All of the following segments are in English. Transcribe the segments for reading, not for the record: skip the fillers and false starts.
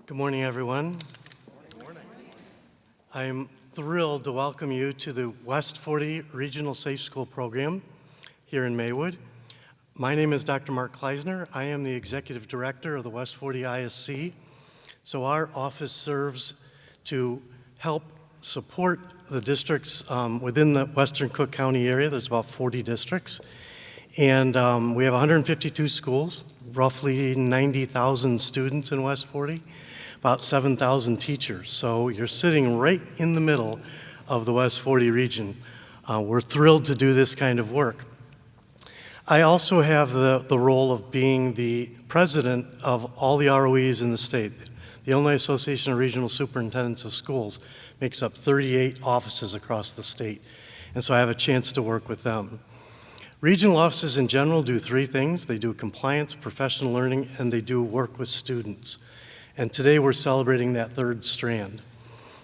Good morning, everyone. Good morning. I am thrilled to welcome you to the West40 Regional Safe School Program here in Maywood. My name is Dr. Mark Kleisner. I am the Executive Director of the West40 ISC. So our office serves to help support the districts within the Western Cook County area. There's about 40 districts. And we have 152 schools, roughly 90,000 students in West40, about 7,000 teachers. So you're sitting right in the middle of the West40 region. We're thrilled to do this kind of work. I also have the role of being the president of all the ROEs in the state. The Illinois Association of Regional Superintendents of Schools makes up 38 offices across the state. And so I have a chance to work with them. Regional offices in general do three things. They do compliance, professional learning, and they do work with students. And today we're celebrating that third strand.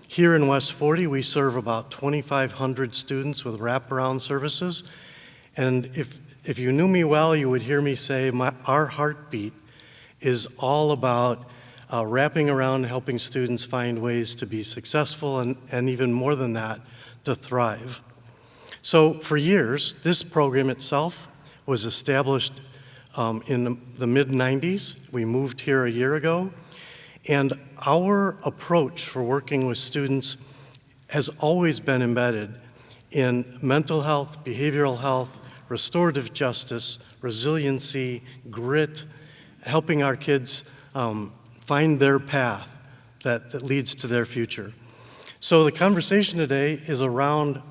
Here in West40, we serve about 2,500 students with wraparound services. And if you knew me well, you would hear me say our heartbeat is all about wrapping around, helping students find ways to be successful and even more than that, to thrive. So for years, this program itself was established in the mid-90s. We moved here a year ago. And our approach for working with students has always been embedded in mental health, behavioral health, restorative justice, resiliency, grit, helping our kids find their path that leads to their future. So the conversation today is around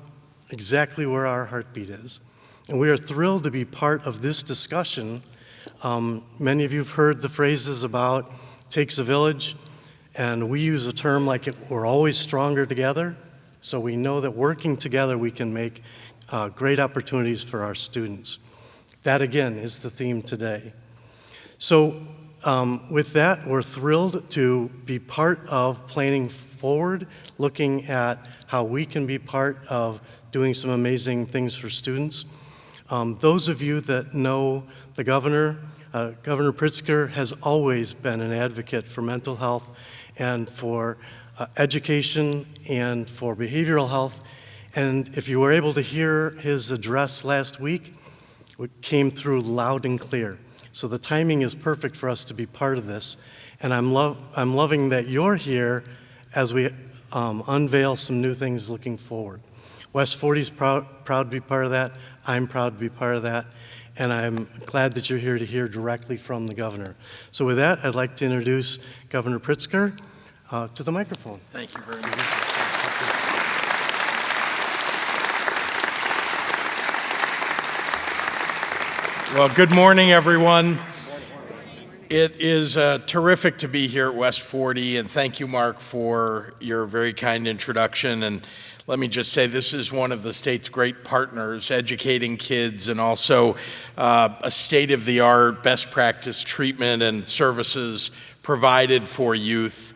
exactly where our heartbeat is. And we are thrilled to be part of this discussion. Many of you have heard the phrases about takes a village, and we use a term like we're always stronger together. So we know that working together we can make great opportunities for our students. That again is the theme today. So with that, we're thrilled to be part of planning forward, looking at how we can be part of doing some amazing things for students. Those of you that know the governor, Governor Pritzker has always been an advocate for mental health and for education and for behavioral health. And if you were able to hear his address last week, it came through loud and clear. So the timing is perfect for us to be part of this. And I'm loving that you're here as we unveil some new things looking forward. West40 is proud to be part of that. I'm proud to be part of that. And I'm glad that you're here to hear directly from the governor. So with that, I'd like to introduce Governor Pritzker to the microphone. Thank you very much. Well, good morning, everyone. It is terrific to be here at West40, and thank you, Mark, for your very kind introduction. And let me just say, this is one of the state's great partners, educating kids, and also a state-of-the-art best practice treatment and services provided for youth,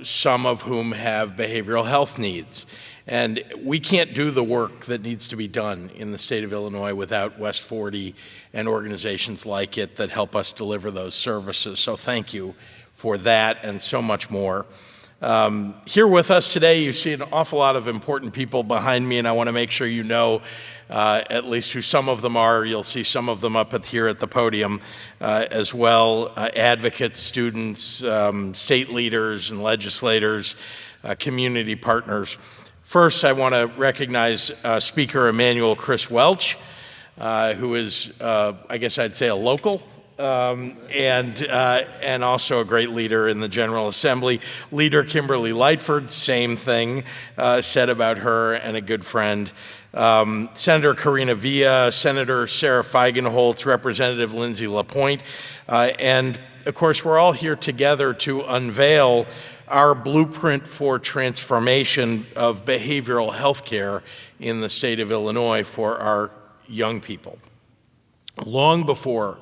some of whom have behavioral health needs. And we can't do the work that needs to be done in the state of Illinois without West40 and organizations like it that help us deliver those services. So thank you for that and so much more. Here with us today, you see an awful lot of important people behind me, and I want to make sure you know at least who some of them are. You'll see some of them up here at the podium as well, advocates, students, state leaders and legislators, community partners. First, I want to recognize Speaker Emanuel Chris Welch, who is, I guess I'd say, a local, and also a great leader in the General Assembly. Leader Kimberly Lightford, same thing said about her, and a good friend. Senator Karina Villa, Senator Sarah Feigenholtz, Representative Lindsay LaPointe, and of course, we're all here together to unveil our blueprint for transformation of behavioral health care in the state of Illinois for our young people. Long before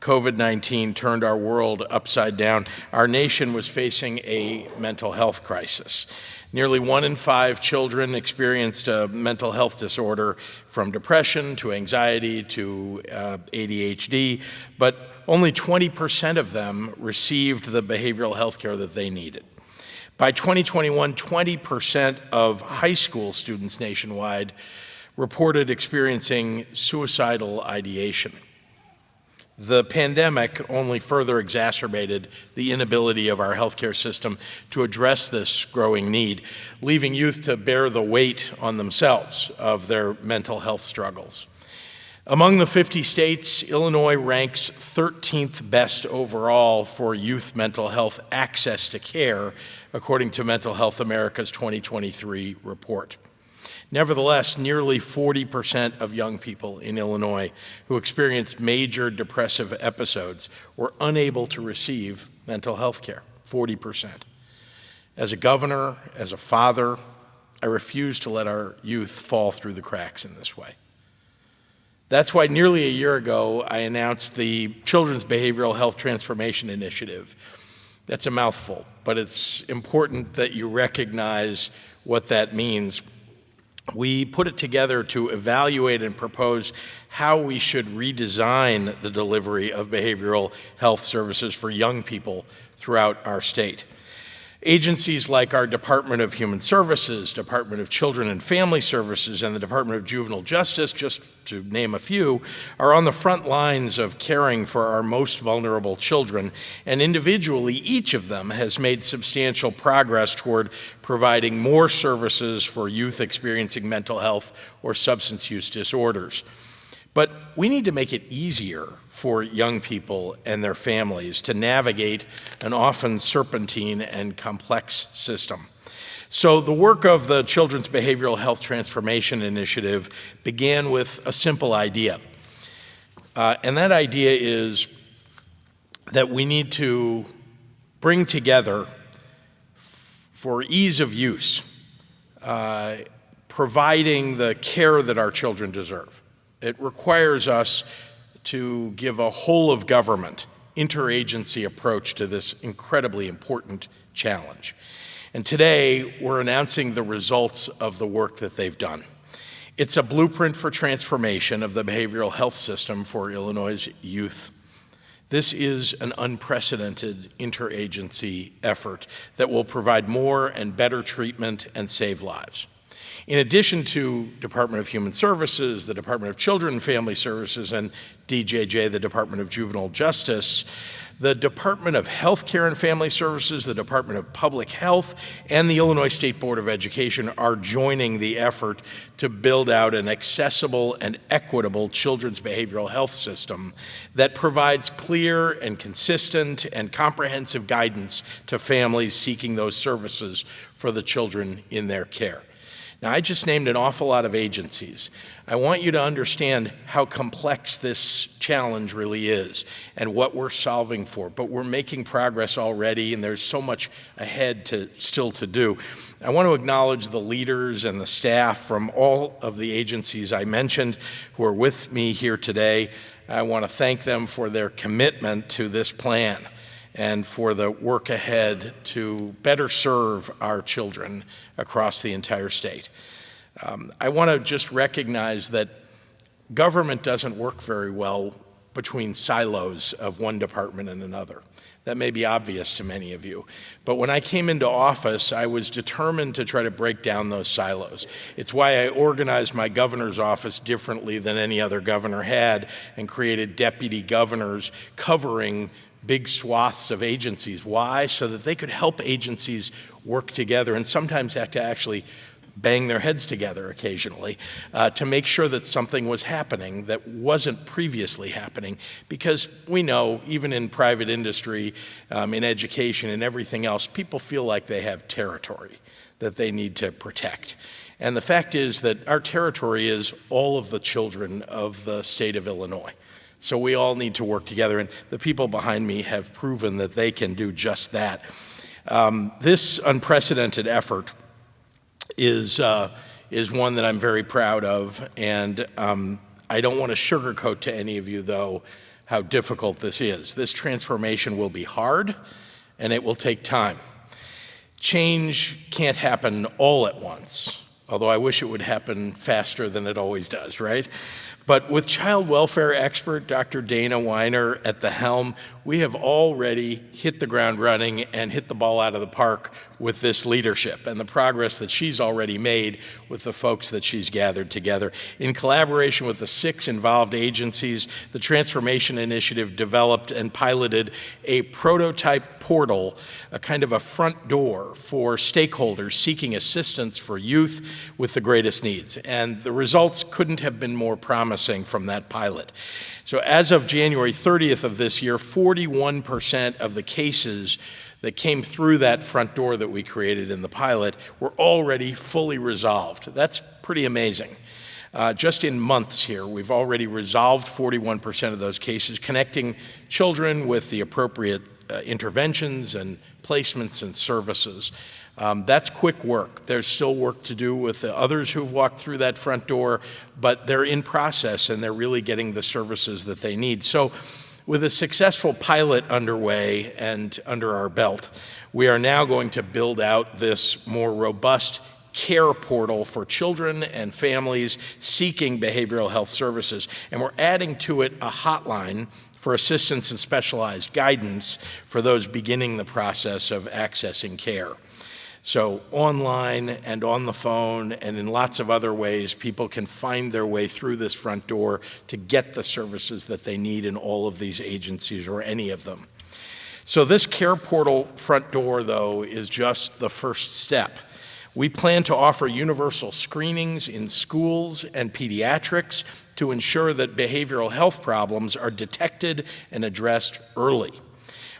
COVID-19 turned our world upside down, our nation was facing a mental health crisis. Nearly 1 in 5 children experienced a mental health disorder, from depression to anxiety to ADHD. But only 20% of them received the behavioral health care that they needed. By 2021, 20% of high school students nationwide reported experiencing suicidal ideation. The pandemic only further exacerbated the inability of our healthcare system to address this growing need, leaving youth to bear the weight on themselves of their mental health struggles. Among the 50 states, Illinois ranks 13th best overall for youth mental health access to care, according to Mental Health America's 2023 report. Nevertheless, nearly 40% of young people in Illinois who experienced major depressive episodes were unable to receive mental health care, 40%. As a governor, as a father, I refuse to let our youth fall through the cracks in this way. That's why nearly a year ago, I announced the Children's Behavioral Health Transformation Initiative. That's a mouthful, but it's important that you recognize what that means. We put it together to evaluate and propose how we should redesign the delivery of behavioral health services for young people throughout our state. Agencies like our Department of Human Services, Department of Children and Family Services, and the Department of Juvenile Justice, just to name a few, are on the front lines of caring for our most vulnerable children, and individually, each of them has made substantial progress toward providing more services for youth experiencing mental health or substance use disorders. But we need to make it easier for young people and their families to navigate an often serpentine and complex system. So the work of the Children's Behavioral Health Transformation Initiative began with a simple idea. And that idea is that we need to bring together, for ease of use, providing the care that our children deserve. It requires us to give a whole of government, interagency approach to this incredibly important challenge. And today, we're announcing the results of the work that they've done. It's a blueprint for transformation of the behavioral health system for Illinois' youth. This is an unprecedented interagency effort that will provide more and better treatment and save lives. In addition to Department of Human Services, the Department of Children and Family Services, and DJJ, the Department of Juvenile Justice, the Department of Healthcare and Family Services, the Department of Public Health, and the Illinois State Board of Education are joining the effort to build out an accessible and equitable children's behavioral health system that provides clear and consistent and comprehensive guidance to families seeking those services for the children in their care. Now, I just named an awful lot of agencies. I want you to understand how complex this challenge really is and what we're solving for, but we're making progress already, and there's so much ahead still to do. I want to acknowledge the leaders and the staff from all of the agencies I mentioned who are with me here today. I want to thank them for their commitment to this plan and for the work ahead to better serve our children across the entire state. I want to just recognize that government doesn't work very well between silos of one department and another. That may be obvious to many of you. But when I came into office, I was determined to try to break down those silos. It's why I organized my governor's office differently than any other governor had and created deputy governors covering big swaths of agencies. Why? So that they could help agencies work together and sometimes have to actually bang their heads together occasionally to make sure that something was happening that wasn't previously happening. Because we know, even in private industry, in education and everything else, people feel like they have territory that they need to protect. And the fact is that our territory is all of the children of the state of Illinois. So we all need to work together, and the people behind me have proven that they can do just that. This unprecedented effort is one that I'm very proud of, and I don't want to sugarcoat to any of you, though, how difficult this is. This transformation will be hard, and it will take time. Change can't happen all at once, although I wish it would happen faster than it always does, right? But with child welfare expert Dr. Dana Weiner at the helm, we have already hit the ground running and hit the ball out of the park with this leadership and the progress that she's already made with the folks that she's gathered together. In collaboration with the 6 involved agencies, the Transformation Initiative developed and piloted a prototype portal, a kind of a front door for stakeholders seeking assistance for youth with the greatest needs. And the results couldn't have been more promising from that pilot. So as of January 30th of this year, 41% of the cases that came through that front door that we created in the pilot were already fully resolved. That's pretty amazing. Just in months here, we've already resolved 41% of those cases, connecting children with the appropriate interventions and placements and services. That's quick work. There's still work to do with the others who've walked through that front door, but they're in process and they're really getting the services that they need. So with a successful pilot underway and under our belt, we are now going to build out this more robust care portal for children and families seeking behavioral health services. And we're adding to it a hotline for assistance and specialized guidance for those beginning the process of accessing care. So online and on the phone and in lots of other ways, people can find their way through this front door to get the services that they need in all of these agencies or any of them. So this care portal front door, though, is just the first step. We plan to offer universal screenings in schools and pediatrics to ensure that behavioral health problems are detected and addressed early.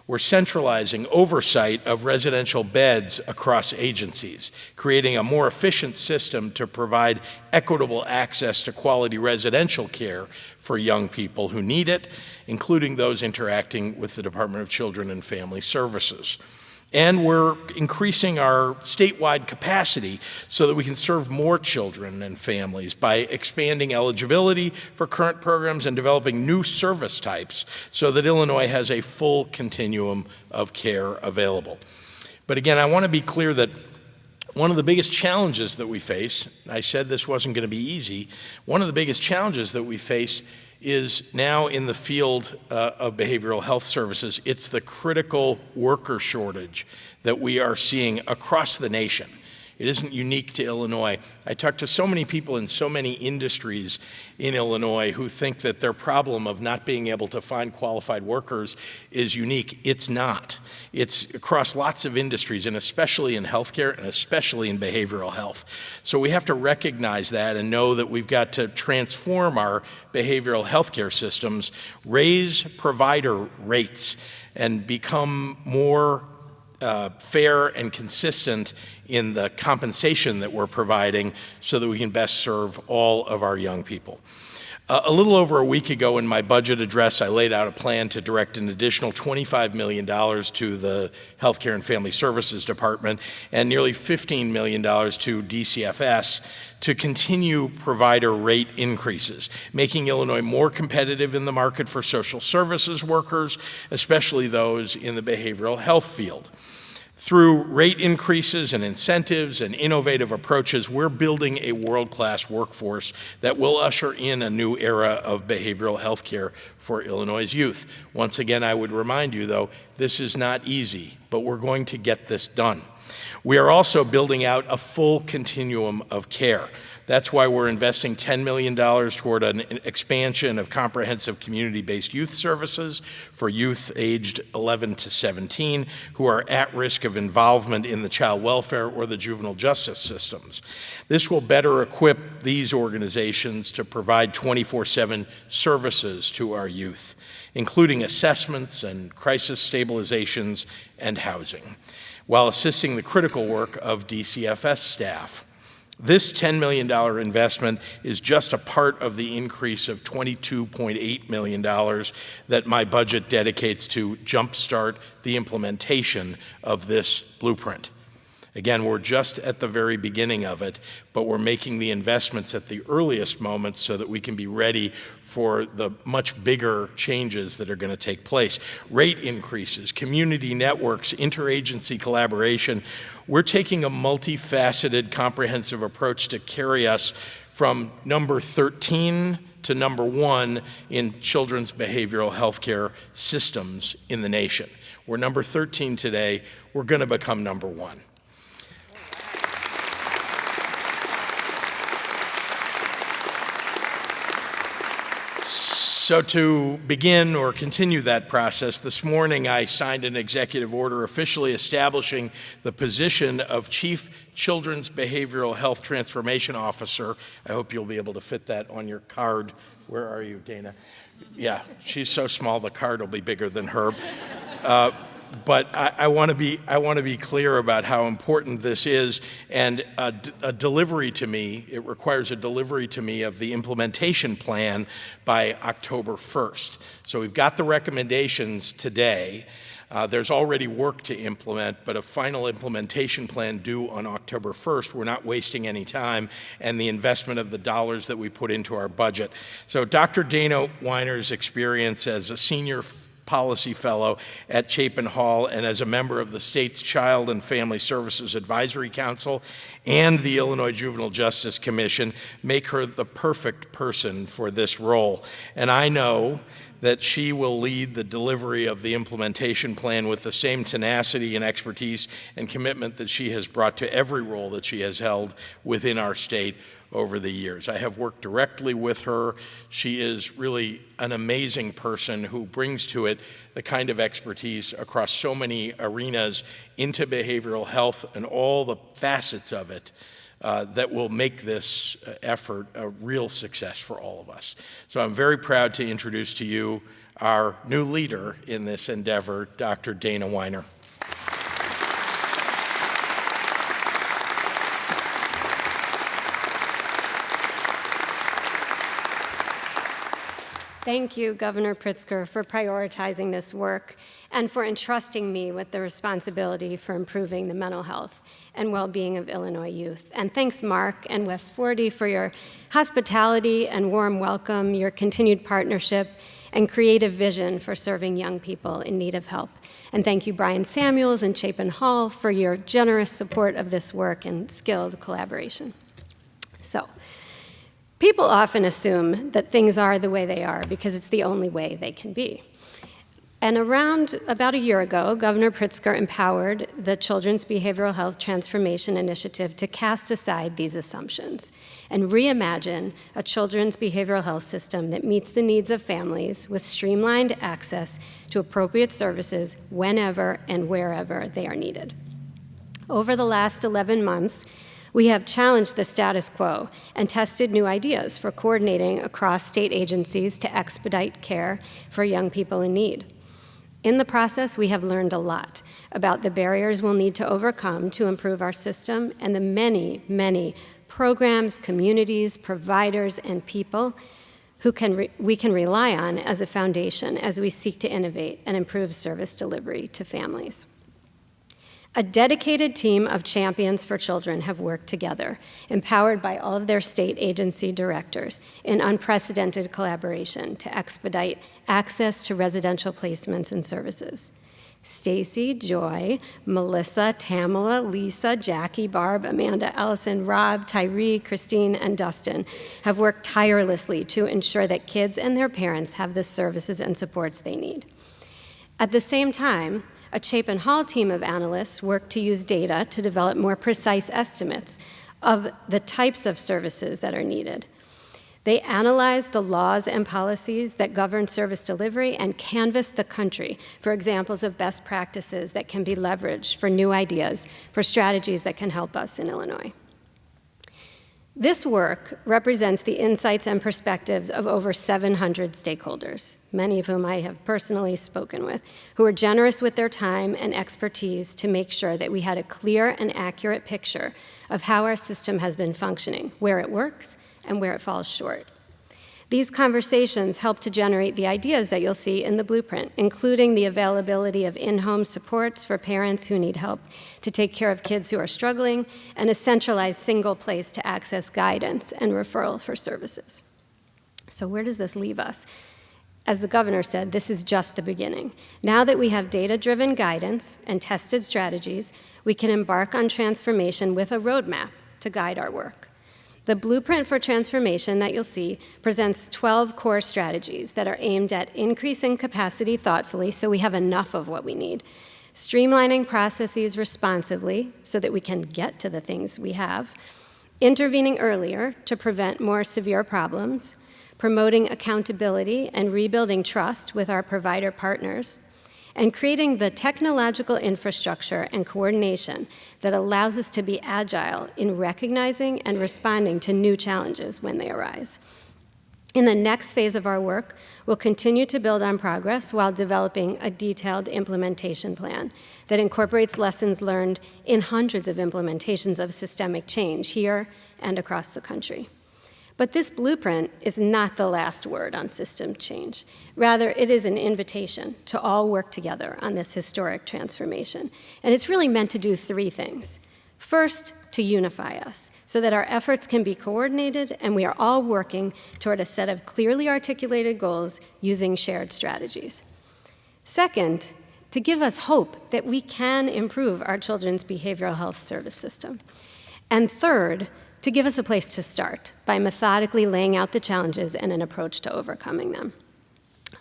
We're centralizing oversight of residential beds across agencies, creating a more efficient system to provide equitable access to quality residential care for young people who need it, including those interacting with the Department of Children and Family Services. And we're increasing our statewide capacity so that we can serve more children and families by expanding eligibility for current programs and developing new service types so that Illinois has a full continuum of care available. But again, I want to be clear that one of the biggest challenges that we face, I said this wasn't going to be easy, one of the biggest challenges that we face is now in the field of behavioral health services. It's the critical worker shortage that we are seeing across the nation. It isn't unique to Illinois. I talk to so many people in so many industries in Illinois who think that their problem of not being able to find qualified workers is unique. It's not. It's across lots of industries, and especially in healthcare and especially in behavioral health. So we have to recognize that and know that we've got to transform our behavioral healthcare systems, raise provider rates, and become more fair and consistent in the compensation that we're providing so that we can best serve all of our young people. A little over a week ago in my budget address, I laid out a plan to direct an additional $25 million to the Healthcare and Family Services Department and nearly $15 million to DCFS to continue provider rate increases, making Illinois more competitive in the market for social services workers, especially those in the behavioral health field. Through rate increases and incentives and innovative approaches, we're building a world-class workforce that will usher in a new era of behavioral health care for Illinois' youth. Once again, I would remind you, though, this is not easy, but we're going to get this done. We are also building out a full continuum of care. That's why we're investing $10 million toward an expansion of comprehensive community-based youth services for youth aged 11 to 17 who are at risk of involvement in the child welfare or the juvenile justice systems. This will better equip these organizations to provide 24/7 services to our youth, including assessments and crisis stabilizations and housing, while assisting the critical work of DCFS staff. This $10 million investment is just a part of the increase of $22.8 million that my budget dedicates to jumpstart the implementation of this blueprint. Again, we're just at the very beginning of it, but we're making the investments at the earliest moments so that we can be ready for the much bigger changes that are going to take place. Rate increases, community networks, interagency collaboration. We're taking a multifaceted, comprehensive approach to carry us from number 13 to #1 in children's behavioral health care systems in the nation. We're number 13 today. We're going to become #1. So to begin or continue that process, this morning I signed an executive order officially establishing the position of Chief Children's Behavioral Health Transformation Officer. I hope you'll be able to fit that on your card. Where are you, Dana? Yeah, she's so small the card will be bigger than her. But I want to be clear about how important this is, and a delivery to me. It requires a delivery to me of the implementation plan by October 1st. So we've got the recommendations today. There's already work to implement, but a final implementation plan due on October 1st. We're not wasting any time, and the investment of the dollars that we put into our budget. So Dr. Dana Weiner's experience as a senior policy fellow at Chapin Hall and as a member of the state's Child and Family Services Advisory Council and the Illinois Juvenile Justice Commission make her the perfect person for this role. And I know that she will lead the delivery of the implementation plan with the same tenacity and expertise and commitment that she has brought to every role that she has held within our state over the years. I have worked directly with her. She is really an amazing person who brings to it the kind of expertise across so many arenas into behavioral health and all the facets of it that will make this effort a real success for all of us. So I'm very proud to introduce to you our new leader in this endeavor, Dr. Dana Weiner. Thank you, Governor Pritzker, for prioritizing this work and for entrusting me with the responsibility for improving the mental health and well-being of Illinois youth. And thanks, Mark and West40, for your hospitality and warm welcome, your continued partnership, and creative vision for serving young people in need of help. And thank you, Brian Samuels and Chapin Hall, for your generous support of this work and skilled collaboration. So, people often assume that things are the way they are because it's the only way they can be. And about a year ago, Governor Pritzker empowered the Children's Behavioral Health Transformation Initiative to cast aside these assumptions and reimagine a children's behavioral health system that meets the needs of families with streamlined access to appropriate services whenever and wherever they are needed. Over the last 11 months, we have challenged the status quo and tested new ideas for coordinating across state agencies to expedite care for young people in need. In the process, we have learned a lot about the barriers we'll need to overcome to improve our system and the many, many programs, communities, providers, and people who we can rely on as a foundation as we seek to innovate and improve service delivery to families. A dedicated team of champions for children have worked together, empowered by all of their state agency directors in unprecedented collaboration to expedite access to residential placements and services. Stacy, Joy, Melissa, Tamala, Lisa, Jackie, Barb, Amanda, Allison, Rob, Tyree, Christine, and Dustin have worked tirelessly to ensure that kids and their parents have the services and supports they need. At the same time, a Chapin Hall team of analysts worked to use data to develop more precise estimates of the types of services that are needed. They analyzed the laws and policies that govern service delivery and canvassed the country for examples of best practices that can be leveraged for new ideas, for strategies that can help us in Illinois. This work represents the insights and perspectives of over 700 stakeholders, many of whom I have personally spoken with, who were generous with their time and expertise to make sure that we had a clear and accurate picture of how our system has been functioning, where it works, and where it falls short. These conversations help to generate the ideas that you'll see in the blueprint, including the availability of in-home supports for parents who need help to take care of kids who are struggling, and a centralized single place to access guidance and referral for services. So where does this leave us? As the governor said, this is just the beginning. Now that we have data-driven guidance and tested strategies, we can embark on transformation with a roadmap to guide our work. The blueprint for transformation that you'll see presents 12 core strategies that are aimed at increasing capacity thoughtfully so we have enough of what we need, streamlining processes responsively so that we can get to the things we have, intervening earlier to prevent more severe problems, promoting accountability and rebuilding trust with our provider partners, and creating the technological infrastructure and coordination that allows us to be agile in recognizing and responding to new challenges when they arise. In the next phase of our work, we'll continue to build on progress while developing a detailed implementation plan that incorporates lessons learned in hundreds of implementations of systemic change here and across the country. But this blueprint is not the last word on system change. Rather, it is an invitation to all work together on this historic transformation. And it's really meant to do three things. First, to unify us so that our efforts can be coordinated and we are all working toward a set of clearly articulated goals using shared strategies. Second, to give us hope that we can improve our children's behavioral health service system. And third, to give us a place to start by methodically laying out the challenges and an approach to overcoming them.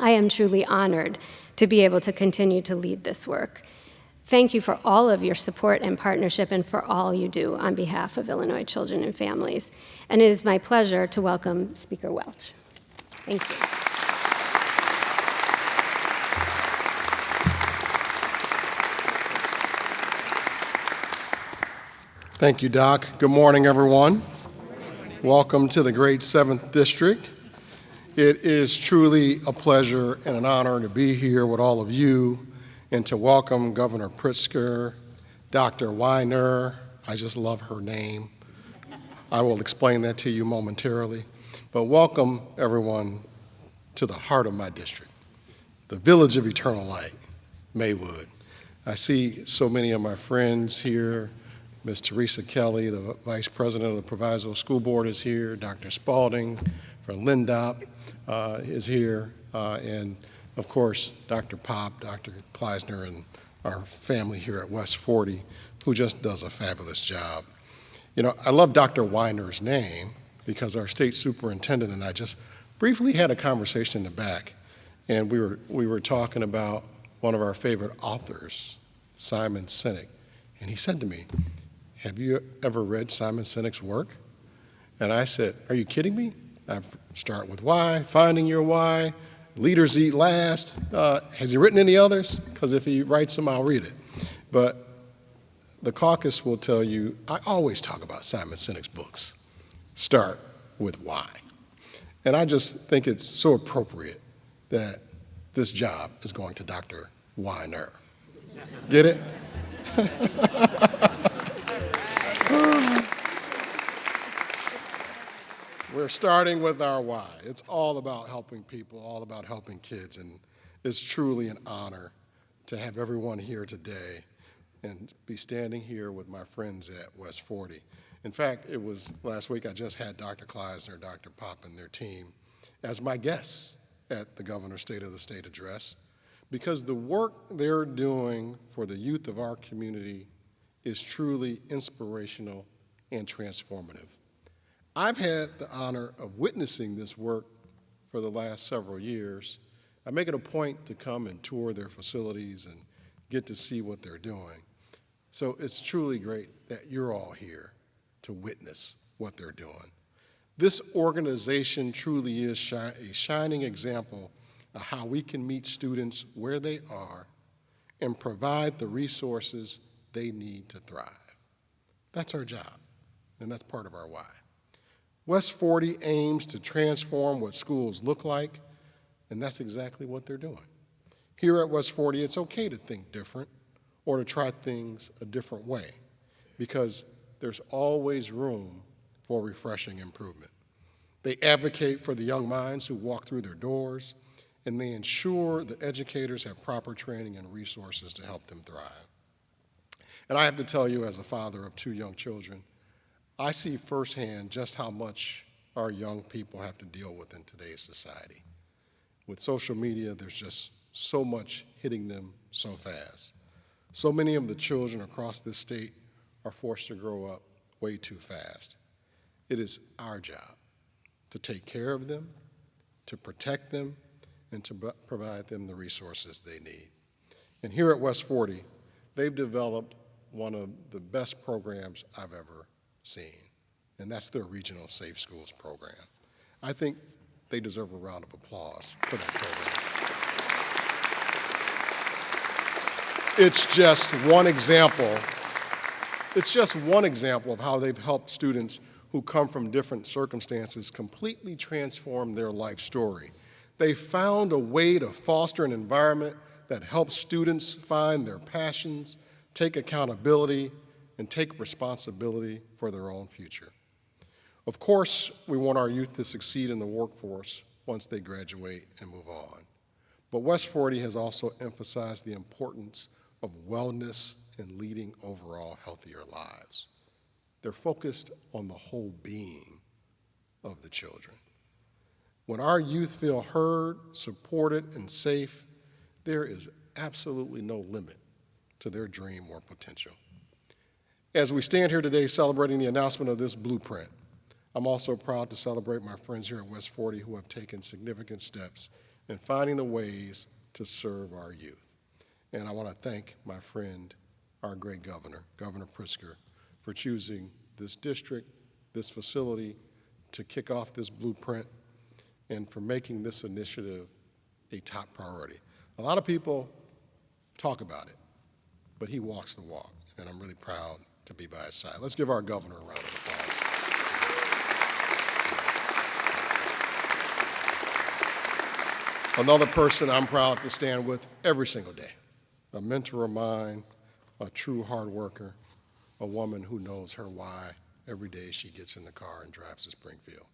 I am truly honored to be able to continue to lead this work. Thank you for all of your support and partnership and for all you do on behalf of Illinois children and families. And it is my pleasure to welcome Speaker Welch. Thank you. Thank you, Doc. Good morning, everyone. Welcome to the great 7th District. It is truly a pleasure and an honor to be here with all of you and to welcome Governor Pritzker, Dr. Weiner. I just love her name. I will explain that to you momentarily. But welcome, everyone, to the heart of my district, the village of eternal light, Maywood. I see so many of my friends here. Ms. Teresa Kelly, the Vice President of the Proviso School Board, is here. Dr. Spalding from Lindop is here. And of course, Dr. Pop, Dr. Kleisner, and our family here at West 40, who just does a fabulous job. You know, I love Dr. Weiner's name because our state superintendent and I just briefly had a conversation in the back, and we were talking about one of our favorite authors, Simon Sinek, and he said to me, "Have you ever read Simon Sinek's work?" And I said, "Are you kidding me? I start with why, finding your why, leaders eat last. Has he written any others? Because if he writes them, I'll read it." But the caucus will tell you, I always talk about Simon Sinek's books. Start with why. And I just think it's so appropriate that this job is going to Dr. Weiner. Get it? We're starting with our why. It's all about helping people, all about helping kids, and it's truly an honor to have everyone here today and be standing here with my friends at West 40. In fact, it was last week I just had Dr. Kleisner, Dr. Pop, and their team as my guests at the Governor's State of the State address because the work they're doing for the youth of our community is truly inspirational and transformative. I've had the honor of witnessing this work for the last several years. I make it a point to come and tour their facilities and get to see what they're doing. So it's truly great that you're all here to witness what they're doing. This organization truly is a shining example of how we can meet students where they are and provide the resources they need to thrive. That's our job, and that's part of our why. West 40 aims to transform what schools look like, and that's exactly what they're doing. Here at West 40, it's okay to think different or to try things a different way because there's always room for refreshing improvement. They advocate for the young minds who walk through their doors, and they ensure the educators have proper training and resources to help them thrive. And I have to tell you, as a father of 2 young children, I see firsthand just how much our young people have to deal with in today's society. With social media, there's just so much hitting them so fast. So many of the children across this state are forced to grow up way too fast. It is our job to take care of them, to protect them, and to provide them the resources they need. And here at West 40, they've developed one of the best programs I've ever seen, and that's their Regional Safe Schools program. I think they deserve a round of applause for that program. It's just one example. It's just one example of how they've helped students who come from different circumstances completely transform their life story. They found a way to foster an environment that helps students find their passions, take accountability, and take responsibility for their own future. Of course, we want our youth to succeed in the workforce once they graduate and move on. But West 40 has also emphasized the importance of wellness and leading overall healthier lives. They're focused on the whole being of the children. When our youth feel heard, supported, and safe, there is absolutely no limit to their dream or potential. As we stand here today celebrating the announcement of this blueprint, I'm also proud to celebrate my friends here at West 40 who have taken significant steps in finding the ways to serve our youth. And I want to thank my friend, our great governor, Governor Pritzker, for choosing this district, this facility, to kick off this blueprint, and for making this initiative a top priority. A lot of people talk about it, but he walks the walk, and I'm really proud to be by his side. Let's give our governor a round of applause. Another person I'm proud to stand with every single day, a mentor of mine, a true hard worker, a woman who knows her why every day she gets in the car and drives to Springfield,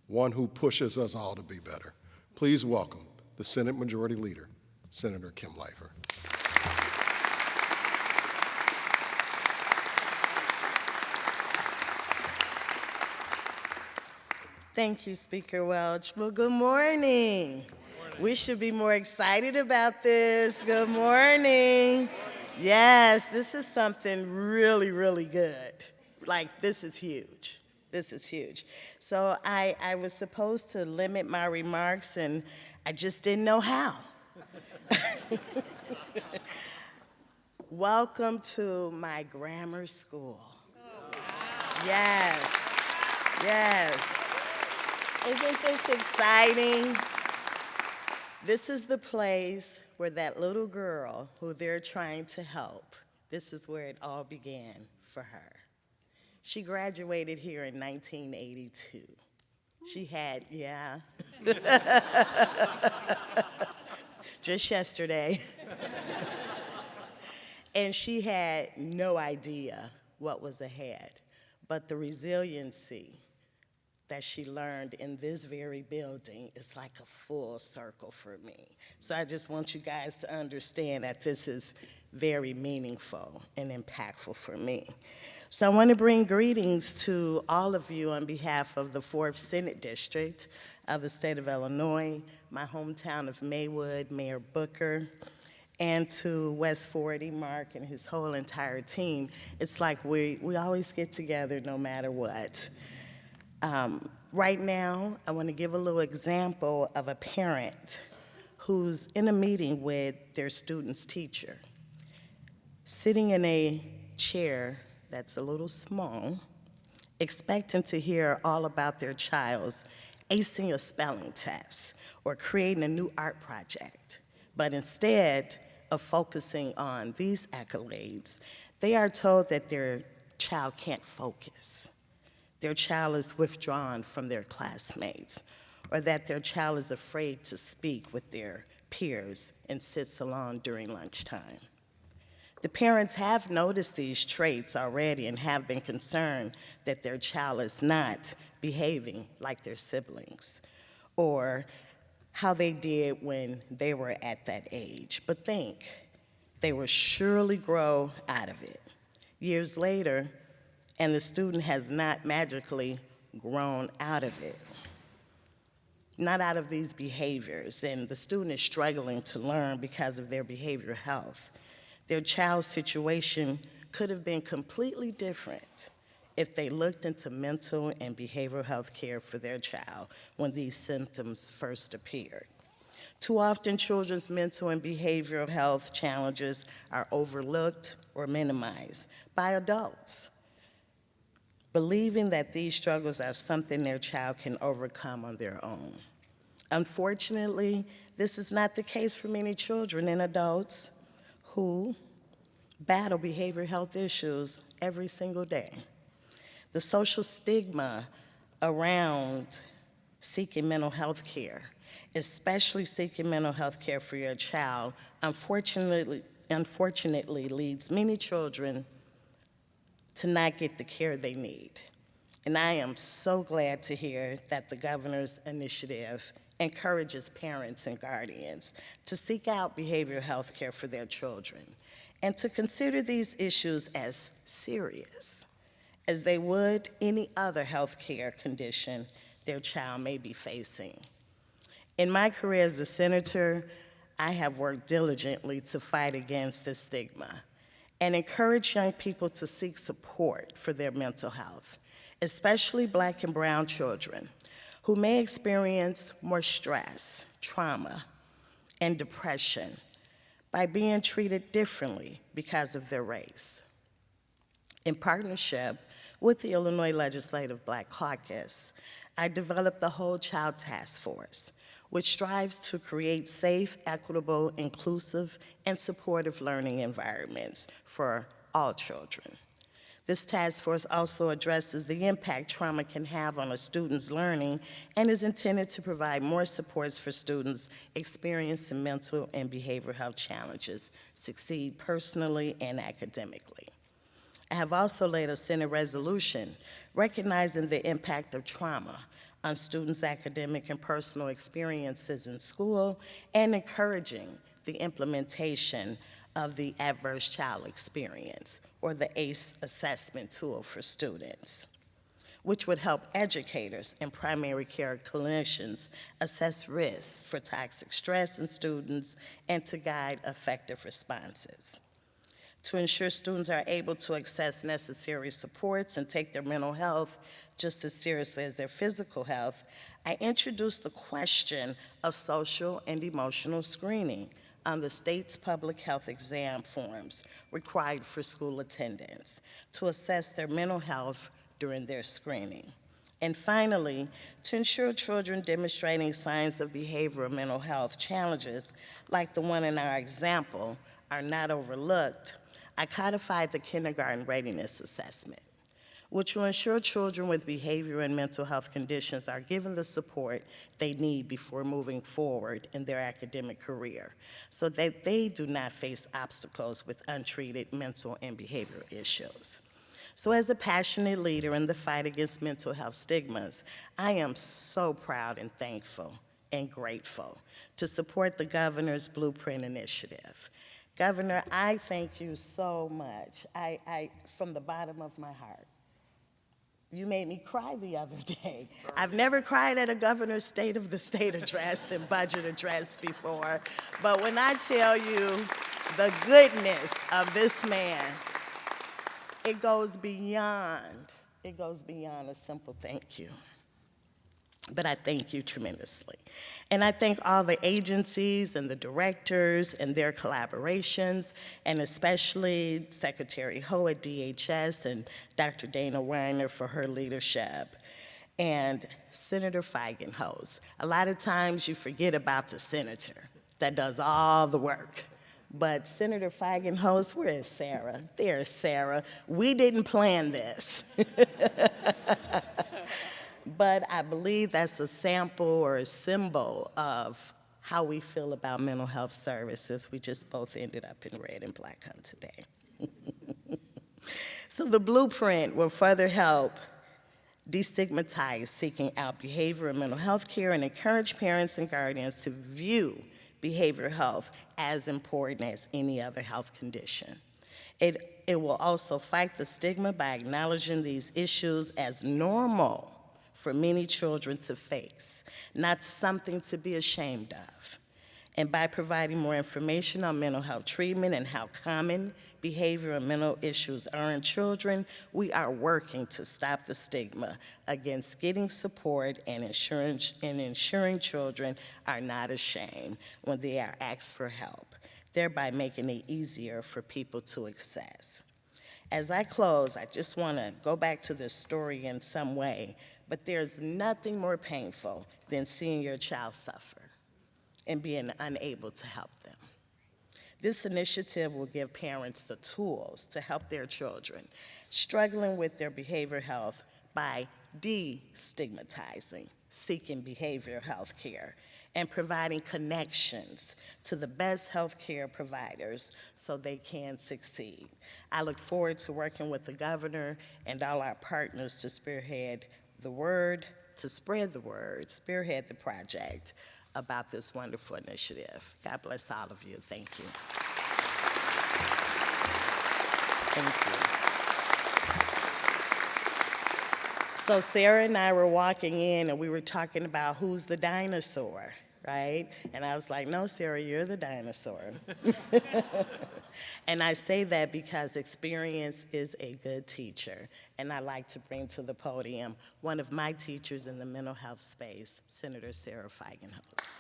one who pushes us all to be better. Please welcome the Senate Majority Leader, Senator Kim Leifer. Thank you, Speaker Welch. Well, good morning. We should be more excited about this. Good morning. Yes, this is something really, really good. Like, this is huge. This is huge. So I was supposed to limit my remarks, and I just didn't know how. Welcome to my grammar school. Yes, yes. Isn't this exciting? This is the place where that little girl who they're trying to help, this is where it all began for her. She graduated here in 1982. She had, yeah. Just yesterday. And she had no idea what was ahead, but the resiliency that she learned in this very building is like a full circle for me. So I just want you guys to understand that this is very meaningful and impactful for me. So I want to bring greetings to all of you on behalf of the 4th Senate District of the state of Illinois, my hometown of Maywood, Mayor Booker, and to West 40, Mark and his whole entire team. It's like we always get together no matter what. Right now, I want to give a little example of a parent who's in a meeting with their student's teacher, sitting in a chair that's a little small, expecting to hear all about their child's acing a spelling test or creating a new art project. But instead of focusing on these accolades, they are told that their child can't focus. Their child is withdrawn from their classmates, or that their child is afraid to speak with their peers and sits alone during lunchtime. The parents have noticed these traits already and have been concerned that their child is not behaving like their siblings, or how they did when they were at that age. But think, they will surely grow out of it. Years later, and the student has not magically grown out of it, not out of these behaviors, and the student is struggling to learn because of their behavioral health. Their child's situation could have been completely different if they looked into mental and behavioral health care for their child when these symptoms first appeared. Too often, children's mental and behavioral health challenges are overlooked or minimized by adults, believing that these struggles are something their child can overcome on their own. Unfortunately, this is not the case for many children and adults who battle behavioral health issues every single day. The social stigma around seeking mental health care, especially seeking mental health care for your child, unfortunately leads many children to not get the care they need. And I am so glad to hear that the governor's initiative encourages parents and guardians to seek out behavioral health care for their children and to consider these issues as serious as they would any other health care condition their child may be facing. In my career as a senator, I have worked diligently to fight against this stigma and encourage young people to seek support for their mental health, especially Black and brown children who may experience more stress, trauma, and depression by being treated differently because of their race. In partnership with the Illinois Legislative Black Caucus, I developed the Whole Child Task Force, which strives to create safe, equitable, inclusive, and supportive learning environments for all children. This task force also addresses the impact trauma can have on a student's learning and is intended to provide more supports for students experiencing mental and behavioral health challenges succeed personally and academically. I have also led a Senate resolution recognizing the impact of trauma on students' academic and personal experiences in school and encouraging the implementation of the Adverse Child Experience, or the ACE assessment tool for students, which would help educators and primary care clinicians assess risks for toxic stress in students and to guide effective responses. To ensure students are able to access necessary supports and take their mental health just as seriously as their physical health, I introduced the question of social and emotional screening on the state's public health exam forms required for school attendance to assess their mental health during their screening. And finally, to ensure children demonstrating signs of behavioral mental health challenges, like the one in our example, are not overlooked, I codified the kindergarten readiness assessment, which will ensure children with behavioral and mental health conditions are given the support they need before moving forward in their academic career, so that they do not face obstacles with untreated mental and behavioral issues. So as a passionate leader in the fight against mental health stigmas, I am so proud and thankful and grateful to support the governor's Blueprint initiative. Governor, I thank you so much. From the bottom of my heart. You made me cry the other day. I've never cried at a governor's State of the State address and budget address before, but when I tell you the goodness of this man, it goes beyond a simple thank you. But I thank you tremendously. And I thank all the agencies and the directors and their collaborations, and especially Secretary Ho at DHS and Dr. Dana Weiner for her leadership, and Senator Feigenhose. A lot of times you forget about the senator that does all the work. But Senator Feigenhose, where is Sarah? There's Sarah. We didn't plan this. But I believe that's a sample or a symbol of how we feel about mental health services. We just both ended up in red and black on today. So the Blueprint will further help destigmatize seeking out behavioral and mental health care and encourage parents and guardians to view behavioral health as important as any other health condition. It will also fight the stigma by acknowledging these issues as normal for many children to face, not something to be ashamed of. And by providing more information on mental health treatment and how common behavioral and mental issues are in children, we are working to stop the stigma against getting support and ensuring children are not ashamed when they are asked for help, thereby making it easier for people to access. As I close, I just want to go back to this story in some way, but there's nothing more painful than seeing your child suffer and being unable to help them. This initiative will give parents the tools to help their children struggling with their behavioral health by destigmatizing seeking behavioral health care and providing connections to the best health care providers so they can succeed. I look forward to working with the governor and all our partners to spearhead the word, spearhead the project about this wonderful initiative. God bless all of you. Thank you. Thank you. So Sarah and I were walking in and we were talking about who's the dinosaur, right? And I was like, no, Sarah, you're the dinosaur. And I say that because experience is a good teacher. And I like to bring to the podium one of my teachers in the mental health space, Senator Sarah Feigenhuis.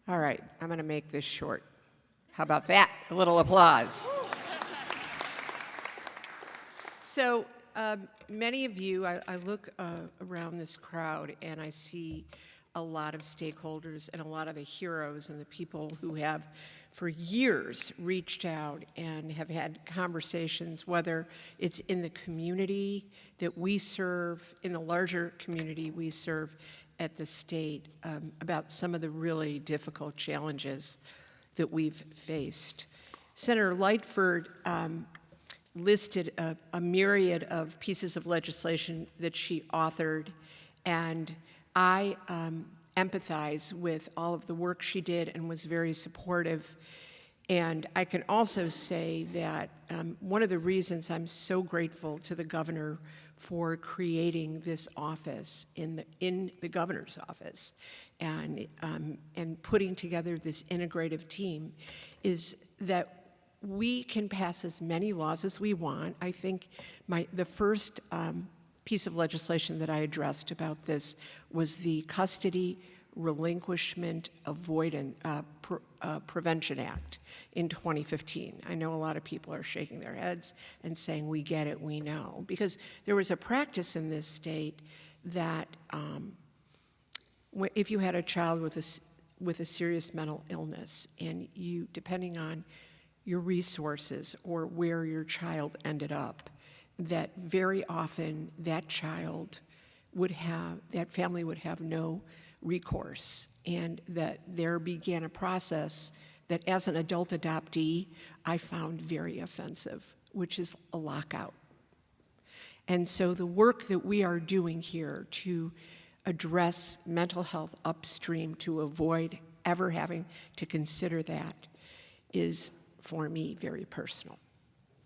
All right, I'm going to make this short. How about that? A little applause. So many of you, I look around this crowd and I see a lot of stakeholders and a lot of the heroes and the people who have for years reached out and have had conversations, whether it's in the community that we serve, in the larger community we serve at the state, about some of the really difficult challenges that we've faced. Senator Lightford listed a myriad of pieces of legislation that she authored, and I empathize with all of the work she did and was very supportive. And I can also say that one of the reasons I'm so grateful to the governor for creating this office in the governor's office and putting together this integrative team is that we can pass as many laws as we want. I think the first piece of legislation that I addressed about this was the Custody Relinquishment Prevention Act in 2015. I know a lot of people are shaking their heads and saying, we get it, we know. Because there was a practice in this state that if you had a child with a serious mental illness and you, depending on your resources or where your child ended up, that very often that family would have no recourse, and that there began a process that as an adult adoptee I found very offensive, which is a lockout. And so the work that we are doing here to address mental health upstream to avoid ever having to consider that is, for me, very personal.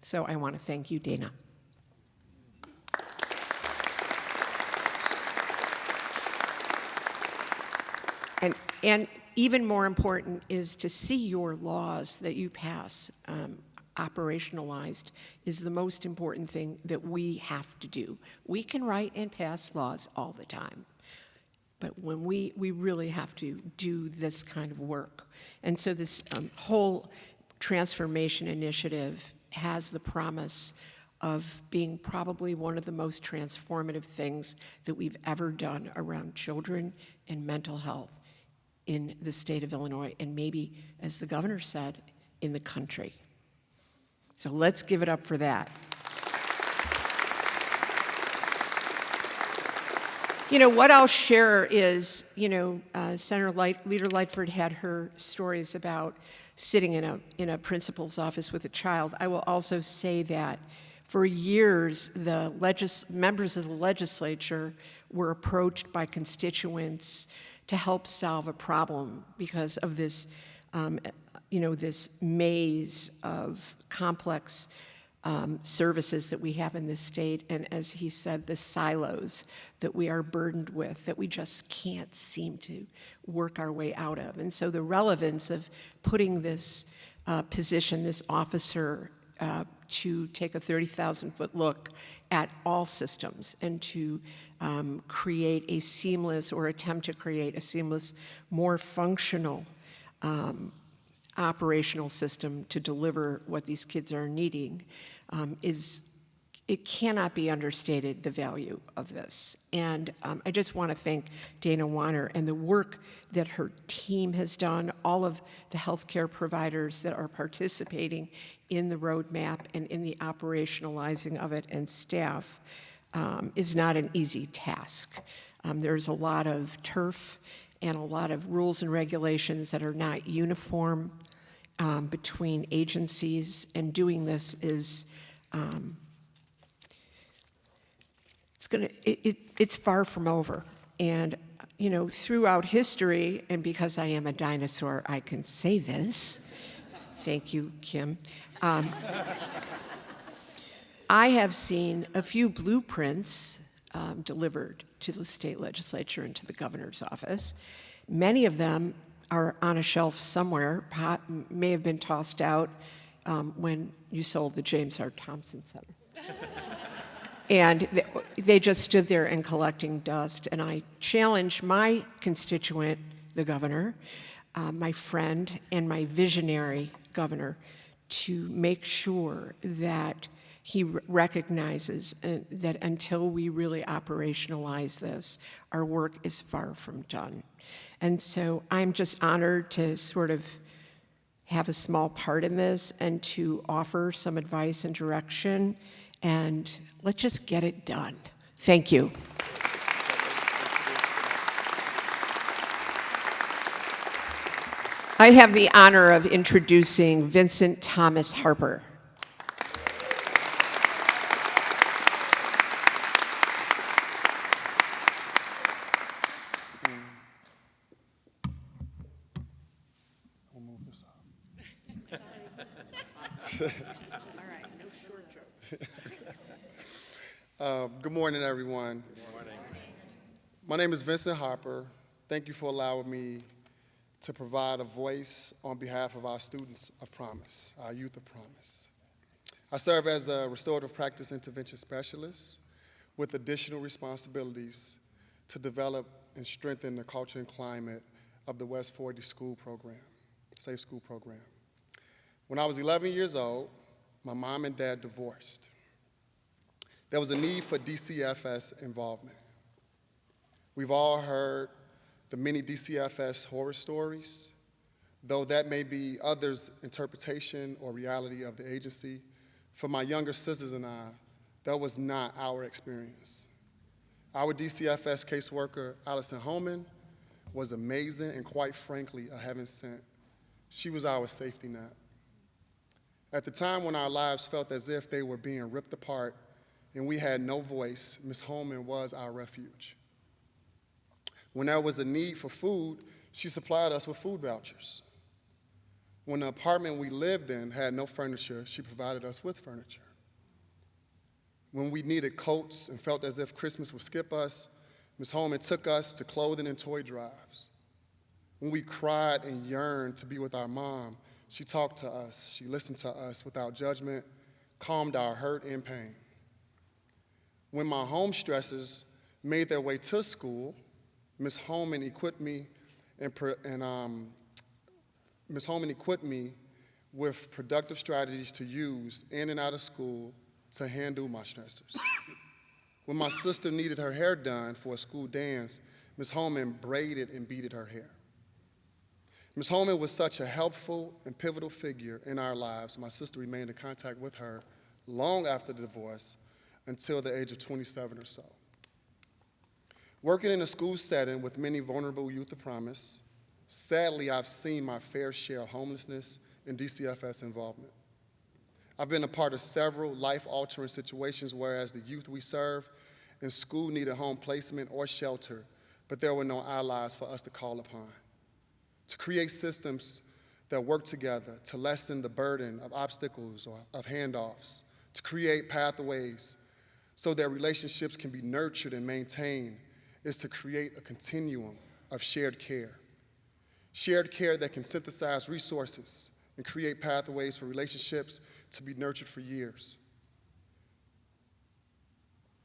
So I want to thank you, Dana. And even more important is to see your laws that you pass operationalized is the most important thing that we have to do. We can write and pass laws all the time, but when we really have to do this kind of work. And so this whole transformation initiative has the promise of being probably one of the most transformative things that we've ever done around children and mental health in the state of Illinois, and maybe, as the governor said, in the country. So let's give it up for that. What I'll share is, Leader Lightford had her stories about sitting in a principal's office with a child. I will also say that for years, the members of the legislature were approached by constituents to help solve a problem because of this, this maze of complex services that we have in this state, and as he said, the silos that we are burdened with, that we just can't seem to work our way out of. And so the relevance of putting this position, this officer, to take a 30,000-foot look at all systems and to create a seamless, or attempt to create a seamless, more functional operational system to deliver what these kids are needing it cannot be understated, the value of this. And I just want to thank Dana Wanner and the work that her team has done, all of the healthcare providers that are participating in the roadmap and in the operationalizing of it, and staff, is not an easy task. There's a lot of turf and a lot of rules and regulations that are not uniform between agencies, and doing this is it's far from over. And throughout history, and because I am a dinosaur, I can say this. Thank you, Kim. I have seen a few blueprints delivered to the state legislature and to the governor's office. Many of them are on a shelf somewhere, may have been tossed out when you sold the James R. Thompson Center. And they just stood there and collecting dust. And I challenge my constituent, the governor, my friend, and my visionary governor, to make sure that he recognizes that until we really operationalize this, our work is far from done. And so I'm just honored to sort of have a small part in this and to offer some advice and direction, and let's just get it done. Thank you. I have the honor of introducing Vincent Thomas Harper. I'll move this up. Good morning, everyone. Good morning. My name is Vincent Harper. Thank you for allowing me to provide a voice on behalf of our students of promise, our youth of promise. I serve as a restorative practice intervention specialist with additional responsibilities to develop and strengthen the culture and climate of the West40 school program, safe school program. When I was 11 years old, my mom and dad divorced. There was a need for DCFS involvement. We've all heard the many DCFS horror stories, though that may be others' interpretation or reality of the agency. For my younger sisters and I, that was not our experience. Our DCFS caseworker, Allison Holman, was amazing and quite frankly, a heaven sent. She was our safety net. At the time when our lives felt as if they were being ripped apart and we had no voice, Ms. Holman was our refuge. When there was a need for food, she supplied us with food vouchers. When the apartment we lived in had no furniture, she provided us with furniture. When we needed coats and felt as if Christmas would skip us, Ms. Holman took us to clothing and toy drives. When we cried and yearned to be with our mom, she talked to us, she listened to us without judgment, calmed our hurt and pain. When my home stressors made their way to school, Ms. Holman equipped me with productive strategies to use in and out of school to handle my stressors. When my sister needed her hair done for a school dance, Ms. Holman braided and beaded her hair. Ms. Holman was such a helpful and pivotal figure in our lives. My sister remained in contact with her long after the divorce until the age of 27 or so. Working in a school setting with many vulnerable youth of promise, sadly, I've seen my fair share of homelessness and DCFS involvement. I've been a part of several life-altering situations whereas the youth we serve in school needed home placement or shelter, but there were no allies for us to call upon. To create systems that work together to lessen the burden of obstacles or of handoffs, to create pathways so that relationships can be nurtured and maintained is to create a continuum of shared care. Shared care that can synthesize resources and create pathways for relationships to be nurtured for years.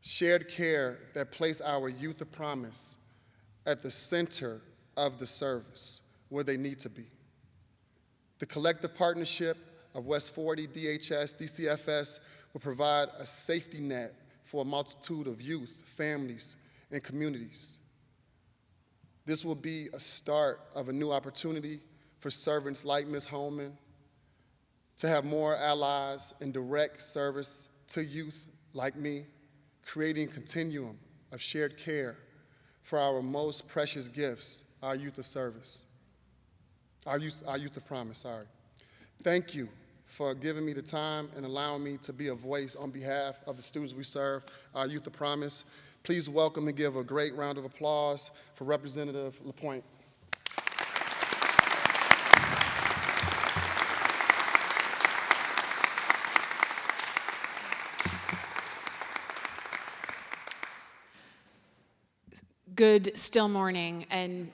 Shared care that place our youth of promise at the center of the service where they need to be. The collective partnership of West40, DHS, DCFS will provide a safety net for a multitude of youth, families, and communities. This will be a start of a new opportunity for servants like Ms. Holman to have more allies in direct service to youth like me, creating a continuum of shared care for our most precious gifts, our youth of service, our youth of promise, sorry. Thank you for giving me the time and allowing me to be a voice on behalf of the students we serve, our youth of promise. Please welcome and give a great round of applause for Representative LaPointe. Good still morning, and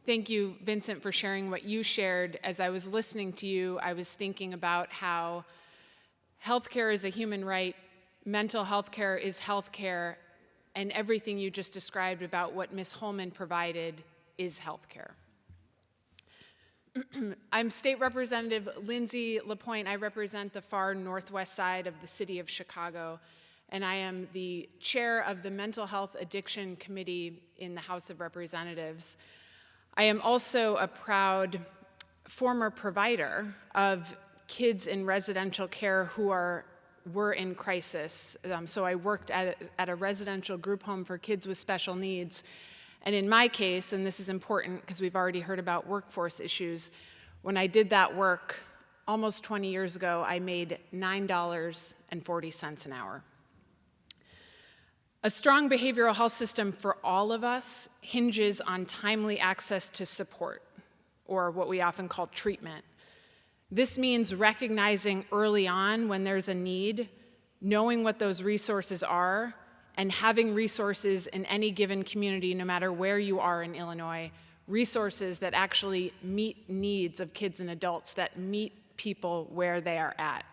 thank you, Vincent, for sharing what you shared. As I was listening to you, I was thinking about how healthcare is a human right, mental health care is healthcare, and everything you just described about what Ms. Holman provided is healthcare. I'm State Representative Lindsay LaPointe. I represent the far northwest side of the city of Chicago, and I am the chair of the Mental Health Addiction Committee in the House of Representatives. I am also a proud former provider of kids in residential care who were in crisis. So I worked at a residential group home for kids with special needs. And in my case, and this is important because we've already heard about workforce issues, when I did that work almost 20 years ago, I made $9.40 an hour. A strong behavioral health system for all of us hinges on timely access to support, or what we often call treatment. This means recognizing early on when there's a need, knowing what those resources are, and having resources in any given community, no matter where you are in Illinois, resources that actually meet needs of kids and adults, that meet people where they are at.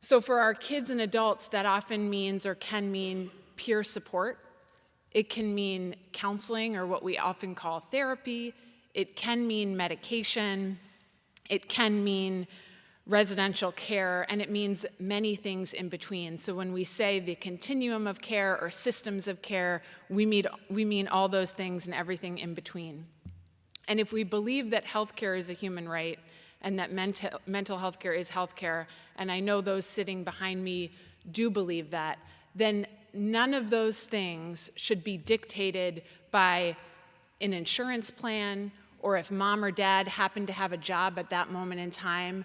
So for our kids and adults, that often means or can mean peer support. It can mean counseling, or what we often call therapy. It can mean medication. It can mean residential care, and it means many things in between. So when we say the continuum of care or systems of care, we mean all those things and everything in between. And if we believe that healthcare is a human right and that mental health care is healthcare, and I know those sitting behind me do believe that, then none of those things should be dictated by an insurance plan, or if mom or dad happen to have a job at that moment in time,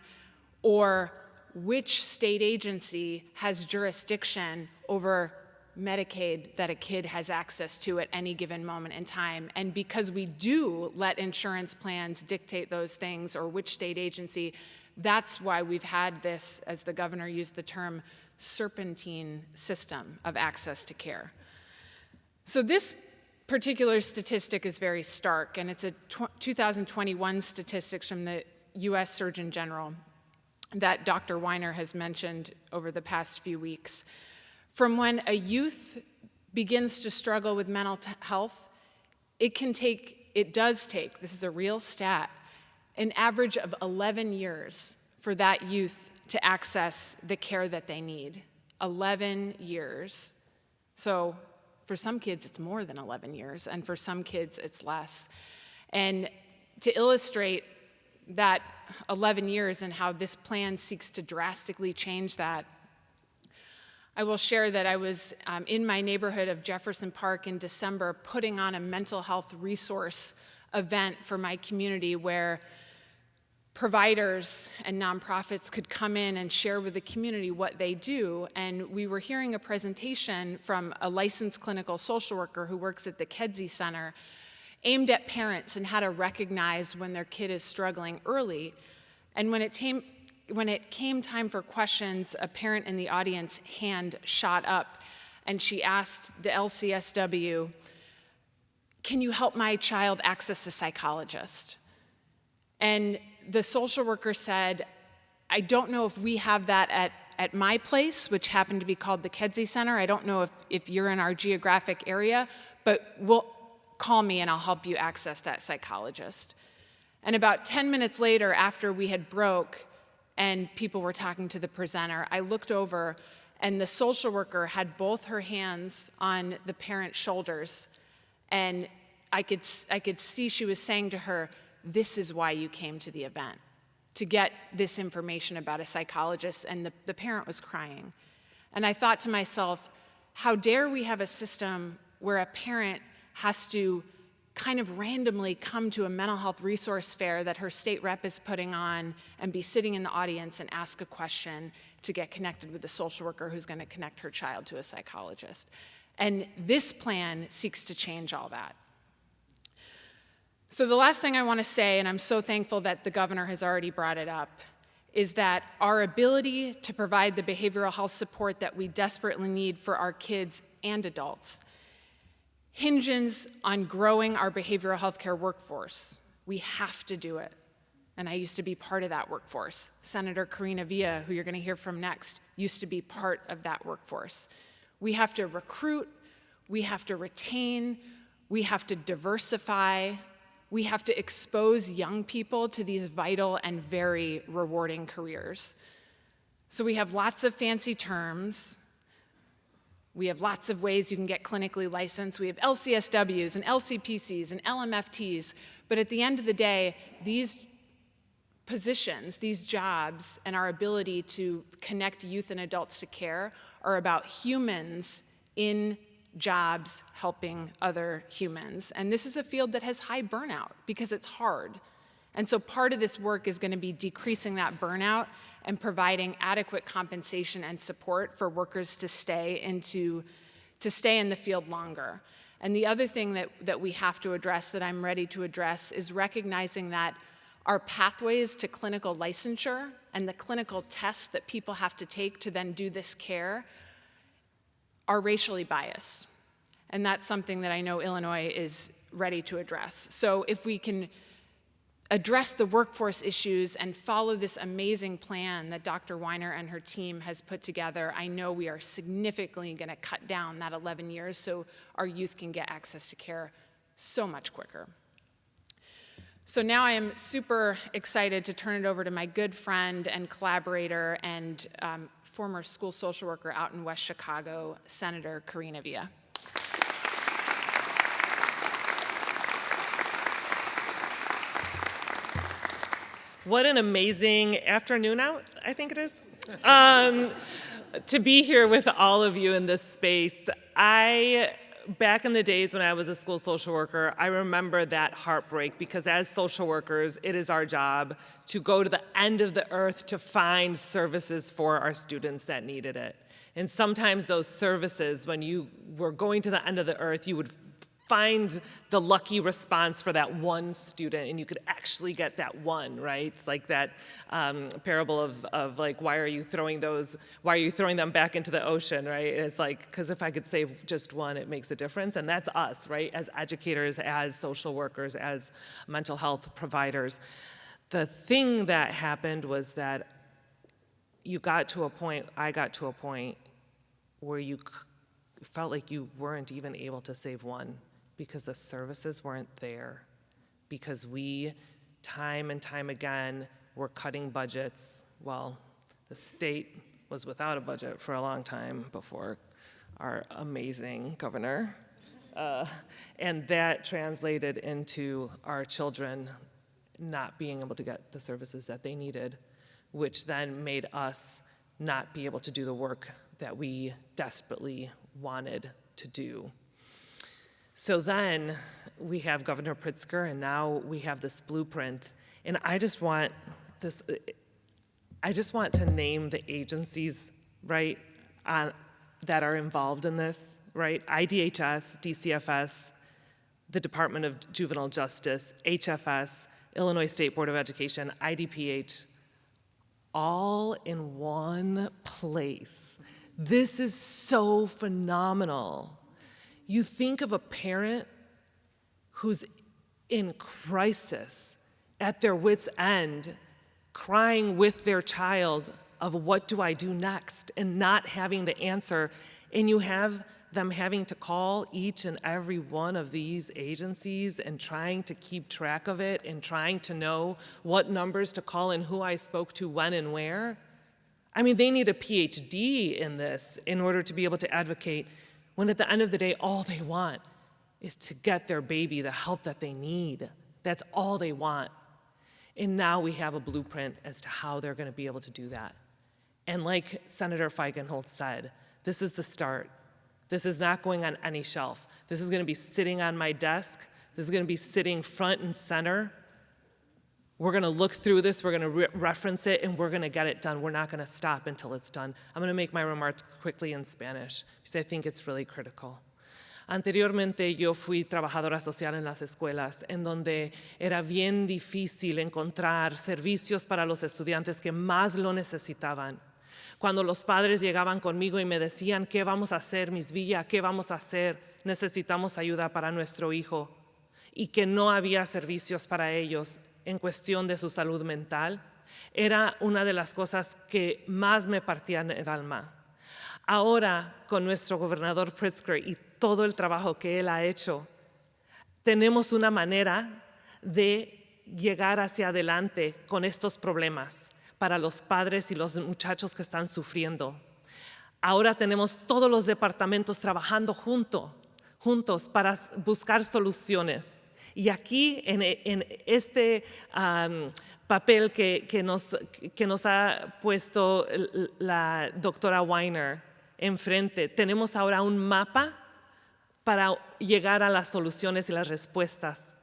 or which state agency has jurisdiction over Medicaid that a kid has access to at any given moment in time. And because we do let insurance plans dictate those things, or which state agency, that's why we've had this, as the governor used the term, serpentine system of access to care. So this particular statistic is very stark, and it's a 2021 statistics from the US Surgeon General that Dr. Weiner has mentioned over the past few weeks. From when a youth begins to struggle with mental health, it does take, this is a real stat, an average of 11 years for that youth to access the care that they need. 11 years. So for some kids, it's more than 11 years, and for some kids, it's less. And to illustrate that 11 years and how this plan seeks to drastically change that, I will share that I was in my neighborhood of Jefferson Park in December putting on a mental health resource event for my community where providers and nonprofits could come in and share with the community what they do. And we were hearing a presentation from a licensed clinical social worker who works at the Kedzie Center, aimed at parents and how to recognize when their kid is struggling early. And when it when it came time for questions, a parent in the audience hand shot up, and she asked the LCSW, "Can you help my child access a psychologist?" And the social worker said, "I don't know if we have that at my place," which happened to be called the Kedzie Center. "I don't know if you're in our geographic area, but call me and I'll help you access that psychologist." And about 10 minutes later, after we had broke and people were talking to the presenter, I looked over and the social worker had both her hands on the parent's shoulders, and I could see she was saying to her, "This is why you came to the event, to get this information about a psychologist," and the parent was crying. And I thought to myself, how dare we have a system where a parent has to kind of randomly come to a mental health resource fair that her state rep is putting on and be sitting in the audience and ask a question to get connected with the social worker who's going to connect her child to a psychologist. And this plan seeks to change all that. So the last thing I want to say, and I'm so thankful that the governor has already brought it up, is that our ability to provide the behavioral health support that we desperately need for our kids and adults hinges on growing our behavioral health care workforce. We have to do it. And I used to be part of that workforce. Senator Karina Villa, who you're going to hear from next, used to be part of that workforce. We have to recruit, we have to retain, we have to diversify, we have to expose young people to these vital and very rewarding careers. So we have lots of fancy terms. We have lots of ways you can get clinically licensed. We have LCSWs and LCPCs and LMFTs. But at the end of the day, these positions, these jobs, and our ability to connect youth and adults to care are about humans in jobs helping other humans. And this is a field that has high burnout because it's hard. And so part of this work is going to be decreasing that burnout and providing adequate compensation and support for workers to stay in the field longer. And the other thing that we have to address, that I'm ready to address, is recognizing that our pathways to clinical licensure and the clinical tests that people have to take to then do this care are racially biased. And that's something that I know Illinois is ready to address. So if we can address the workforce issues and follow this amazing plan that Dr. Weiner and her team has put together, I know we are significantly going to cut down that 11 years so our youth can get access to care so much quicker. So now I am super excited to turn it over to my good friend and collaborator and former school social worker out in West Chicago, Senator Karina Villa. What an amazing afternoon out, I think it is, to be here with all of you in this space. Back in the days when I was a school social worker, I remember that heartbreak because as social workers, it is our job to go to the end of the earth to find services for our students that needed it. And sometimes those services, when you were going to the end of the earth, you would find the lucky response for that one student, and you could actually get that one, right? It's like that parable of like, why are you throwing them back into the ocean, right? And it's like, because if I could save just one, it makes a difference, and that's us, right? As educators, as social workers, as mental health providers. The thing that happened was that I got to a point where you felt like you weren't even able to save one, because the services weren't there, because we, time and time again, were cutting budgets. Well, the state was without a budget for a long time before our amazing governor. And that translated into our children not being able to get the services that they needed, which then made us not be able to do the work that we desperately wanted to do. So then we have Governor Pritzker, and now we have this blueprint, and I just want to name the agencies, right, that are involved in this, right? IDHS, DCFS, the Department of Juvenile Justice, HFS, Illinois State Board of Education, IDPH, all in one place. This is so phenomenal. You think of a parent who's in crisis, at their wits' end, crying with their child of what do I do next, and not having the answer, and you have them having to call each and every one of these agencies and trying to keep track of it and trying to know what numbers to call and who I spoke to when and where. I mean, they need a PhD in this in order to be able to advocate when at the end of the day, all they want is to get their baby the help that they need. That's all they want. And now we have a blueprint as to how they're going to be able to do that. And like Senator Feigenholtz said, this is the start. This is not going on any shelf. This is going to be sitting on my desk. This is going to be sitting front and center. We're going to look through this, we're going to reference it, and we're going to get it done. We're not going to stop until it's done. I'm going to make my remarks quickly in Spanish, because I think it's really critical. Anteriormente yo fui trabajadora social en las escuelas, en donde era bien difícil encontrar servicios para los estudiantes que más lo necesitaban. Cuando los padres llegaban conmigo y me decían, ¿qué vamos a hacer, Miss Villa? ¿Qué vamos a hacer? Necesitamos ayuda para nuestro hijo. Y que no había servicios para ellos en cuestión de su salud mental, era una de las cosas que más me partían el alma. Ahora, con nuestro gobernador Pritzker y todo el trabajo que él ha hecho, tenemos una manera de llegar hacia adelante con estos problemas para los padres y los muchachos que están sufriendo. Ahora tenemos todos los departamentos trabajando juntos para buscar soluciones. Y aquí, en este papel que nos ha puesto la doctora Weiner enfrente, tenemos ahora un mapa para llegar a las soluciones y las respuestas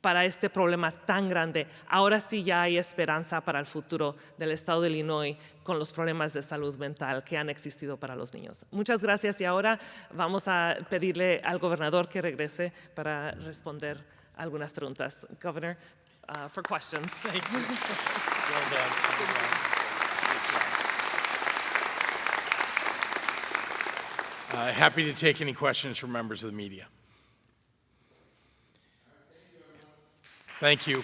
para este problema tan grande. Ahora sí ya hay esperanza para el futuro del estado de Illinois con los problemas de salud mental que han existido para los niños. Muchas gracias y ahora vamos a pedirle al gobernador que regrese para responder algunas preguntas. Governor, for questions. Thank you. Well done. Happy to take any questions from members of the media. Thank you.